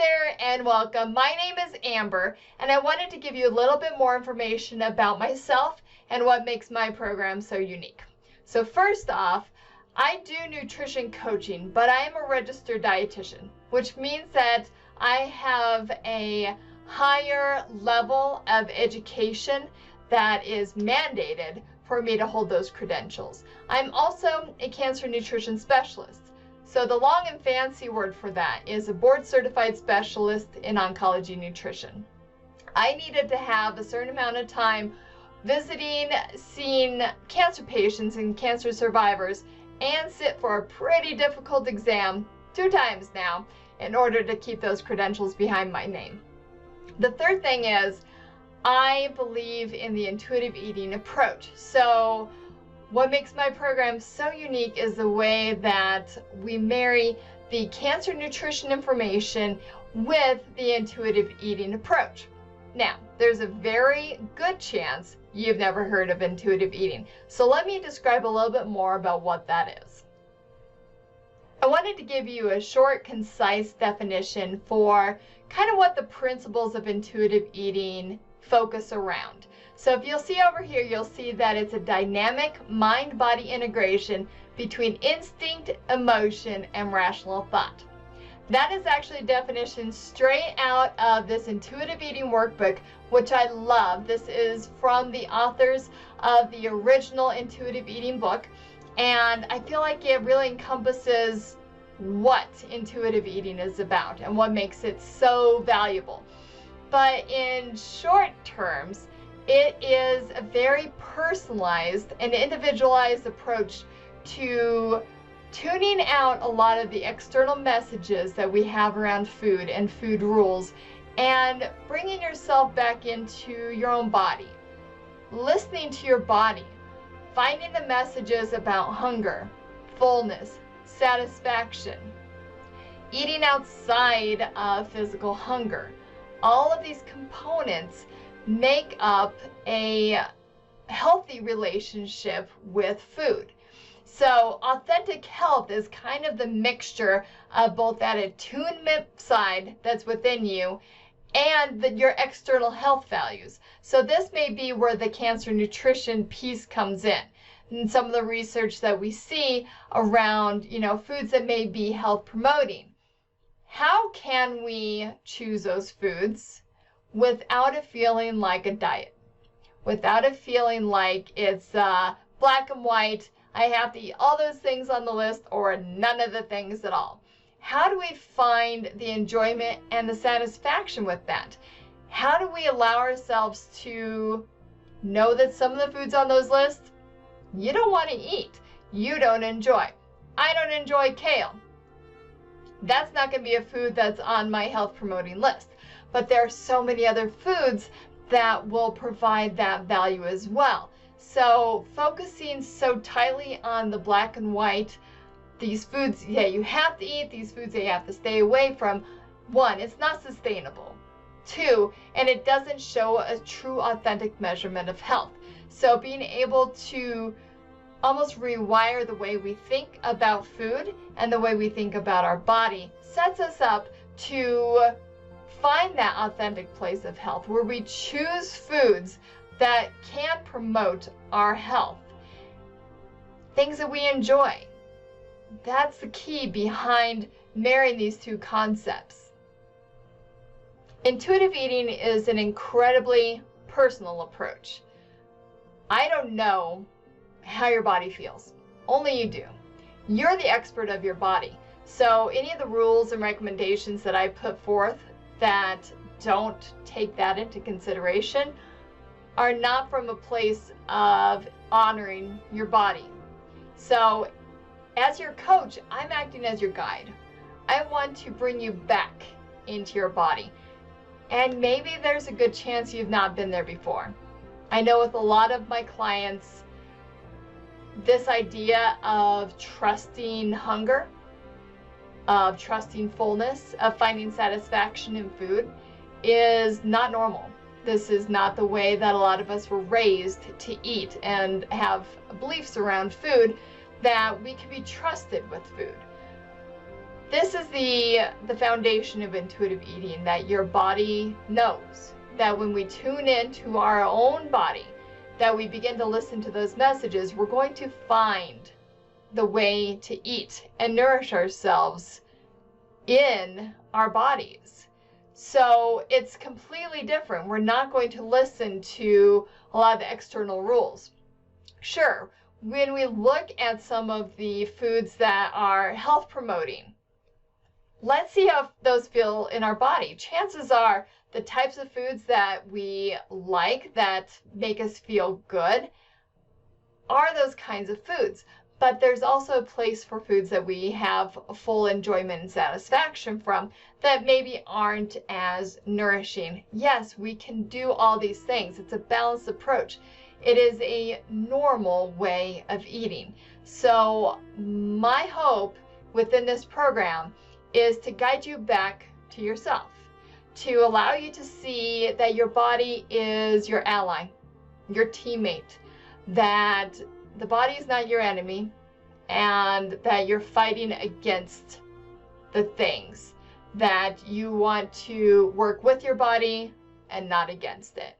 there and welcome. My name is Amber and I wanted to give you a little bit more information about myself and what makes my program so unique. So first off, I do nutrition coaching, but I am a registered dietitian, which means that I have a higher level of education that is mandated for me to hold those credentials. I'm also a cancer nutrition specialist. So the long and fancy word for that is a board certified specialist in oncology nutrition. I needed to have a certain amount of time visiting, seeing cancer patients and cancer survivors, and sit for a pretty difficult exam 2 times now in order to keep those credentials behind my name. The third thing is I believe in the intuitive eating approach. So what makes my program so unique is the way that we marry the cancer nutrition information with the intuitive eating approach. Now, there's a very good chance you've never heard of intuitive eating. So let me describe a little bit more about what that is. I wanted to give you a short, concise definition for kind of what the principles of intuitive eating focus around. So if you'll see over here, you'll see that it's a dynamic mind-body integration between instinct, emotion, and rational thought. That is actually a definition straight out of this intuitive eating workbook, which I love. This is from the authors of the original intuitive eating book, and I feel like it really encompasses what intuitive eating is about and what makes it so valuable. But in short terms, it is a very personalized and individualized approach to tuning out a lot of the external messages that we have around food and food rules and bringing yourself back into your own body, listening to your body, finding the messages about hunger, fullness, satisfaction, eating outside of physical hunger. All of these components make up a healthy relationship with food. So authentic health is kind of the mixture of both that attunement side that's within you and your external health values. So this may be where the cancer nutrition piece comes in. And some of the research that we see around, foods that may be health promoting. How can we choose those foods without it feeling like a diet? Without it feeling like it's black and white, I have to eat all those things on the list or none of the things at all. How do we find the enjoyment and the satisfaction with that? How do we allow ourselves to know that some of the foods on those lists you don't want to eat, you don't enjoy? I don't enjoy kale. That's not going to be a food that's on my health promoting list. But there are so many other foods that will provide that value as well. So focusing so tightly on the black and white, these foods that you have to eat, these foods that you have to stay away from, 1, it's not sustainable. 2, and it doesn't show a true authentic measurement of health. So being able to almost rewire the way we think about food and the way we think about our body sets us up to find that authentic place of health where we choose foods that can promote our health, things that we enjoy. That's the key behind marrying these two concepts. Intuitive eating is an incredibly personal approach. I don't know how your body feels. Only you do. You're the expert of your body. So any of the rules and recommendations that I put forth that don't take that into consideration are not from a place of honoring your body. So as your coach, I'm acting as your guide. I want to bring you back into your body. And maybe there's a good chance you've not been there before. I know with a lot of my clients, this idea of trusting hunger, of trusting fullness, of finding satisfaction in food is not normal. This is not the way that a lot of us were raised to eat and have beliefs around food that we can be trusted with food. This is the foundation of intuitive eating, that your body knows that when we tune into our own body, that we begin to listen to those messages, we're going to find the way to eat and nourish ourselves in our bodies. So it's completely different. We're not going to listen to a lot of the external rules. Sure, when we look at some of the foods that are health promoting, let's see how those feel in our body. Chances are the types of foods that we like, that make us feel good, are those kinds of foods. But there's also a place for foods that we have full enjoyment and satisfaction from that maybe aren't as nourishing. Yes, we can do all these things. It's a balanced approach. It is a normal way of eating. So my hope within this program is to guide you back to yourself, to allow you to see that your body is your ally, your teammate, that the body is not your enemy, and that you're fighting against the things, that you want to work with your body and not against it.